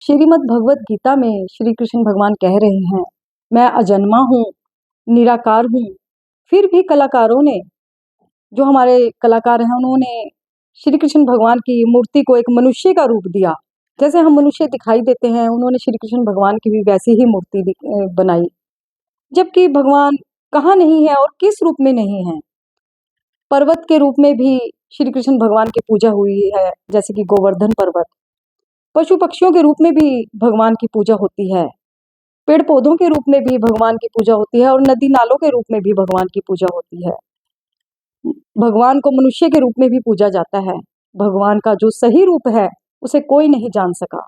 श्रीमद् भगवत गीता में श्री कृष्ण भगवान कह रहे हैं, मैं अजन्मा हूँ, निराकार हूँ। फिर भी कलाकारों ने, जो हमारे कलाकार हैं, उन्होंने श्री कृष्ण भगवान की मूर्ति को एक मनुष्य का रूप दिया। जैसे हम मनुष्य दिखाई देते हैं, उन्होंने श्री कृष्ण भगवान की भी वैसी ही मूर्ति बनाई। जबकि भगवान कहाँ नहीं है और किस रूप में नहीं है। पर्वत के रूप में भी श्री कृष्ण भगवान की पूजा हुई है, जैसे कि गोवर्धन पर्वत। पशु पक्षियों के रूप में भी भगवान की पूजा होती है। पेड़ पौधों के रूप में भी भगवान की पूजा होती है और नदी नालों के रूप में भी भगवान की पूजा होती है। भगवान को मनुष्य के रूप में भी पूजा जाता है। भगवान का जो सही रूप है उसे कोई नहीं जान सका।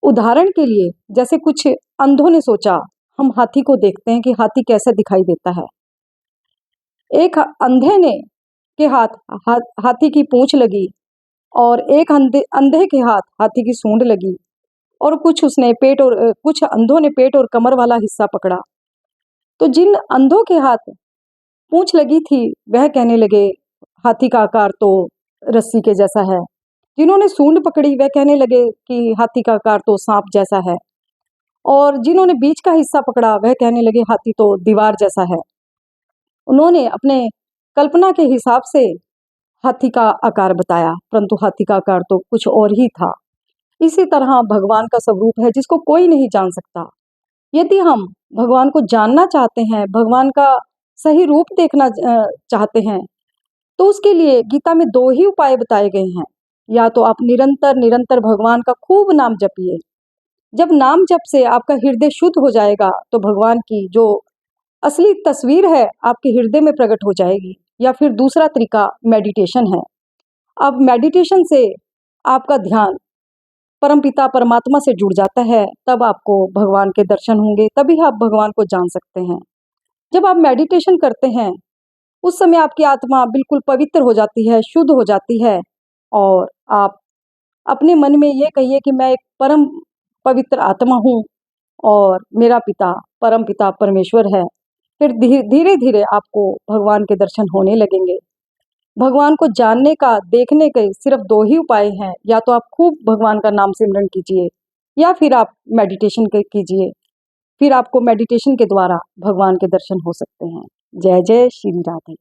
उदाहरण के लिए, जैसे कुछ अंधों ने सोचा, हम हाथी को देखते हैं कि हाथी कैसा दिखाई देता है। एक अंधे ने के हाथी की पूंछ लगी और एक अंधे के हाथ हाथी की सूंड लगी, और कुछ अंधों ने पेट और कमर वाला हिस्सा पकड़ा। तो जिन अंधों के हाथ पूंछ लगी थी, वह कहने लगे हाथी का आकार तो रस्सी के जैसा है। जिन्होंने सूंड पकड़ी, वह कहने लगे कि हाथी का आकार तो सांप जैसा है। और जिन्होंने बीच का हिस्सा पकड़ा, वह कहने लगे हाथी तो दीवार जैसा है। उन्होंने अपने कल्पना के हिसाब से हाथी का आकार बताया, परंतु हाथी का आकार तो कुछ और ही था। इसी तरह भगवान का स्वरूप है जिसको कोई नहीं जान सकता। यदि हम भगवान को जानना चाहते हैं, भगवान का सही रूप देखना चाहते हैं, तो उसके लिए गीता में 2 ही उपाय बताए गए हैं। या तो आप निरंतर निरंतर भगवान का खूब नाम जपिए। जब नाम जप से आपका हृदय शुद्ध हो जाएगा, तो भगवान की जो असली तस्वीर है आपके हृदय में प्रकट हो जाएगी। या फिर दूसरा तरीका मेडिटेशन है। अब मेडिटेशन से आपका ध्यान परमपिता परमात्मा से जुड़ जाता है, तब आपको भगवान के दर्शन होंगे, तभी आप भगवान को जान सकते हैं। जब आप मेडिटेशन करते हैं, उस समय आपकी आत्मा बिल्कुल पवित्र हो जाती है, शुद्ध हो जाती है, और आप अपने मन में ये कहिए कि मैं एक परम पवित्र आत्मा हूँ और मेरा पिता परम पिता परमेश्वर है। फिर धीरे धीरे आपको भगवान के दर्शन होने लगेंगे। भगवान को जानने का, देखने के सिर्फ 2 ही उपाय हैं। या तो आप खूब भगवान का नाम सिमरन कीजिए, या फिर आप मेडिटेशन कीजिए। फिर आपको मेडिटेशन के द्वारा भगवान के दर्शन हो सकते हैं। जय जय श्री राधे।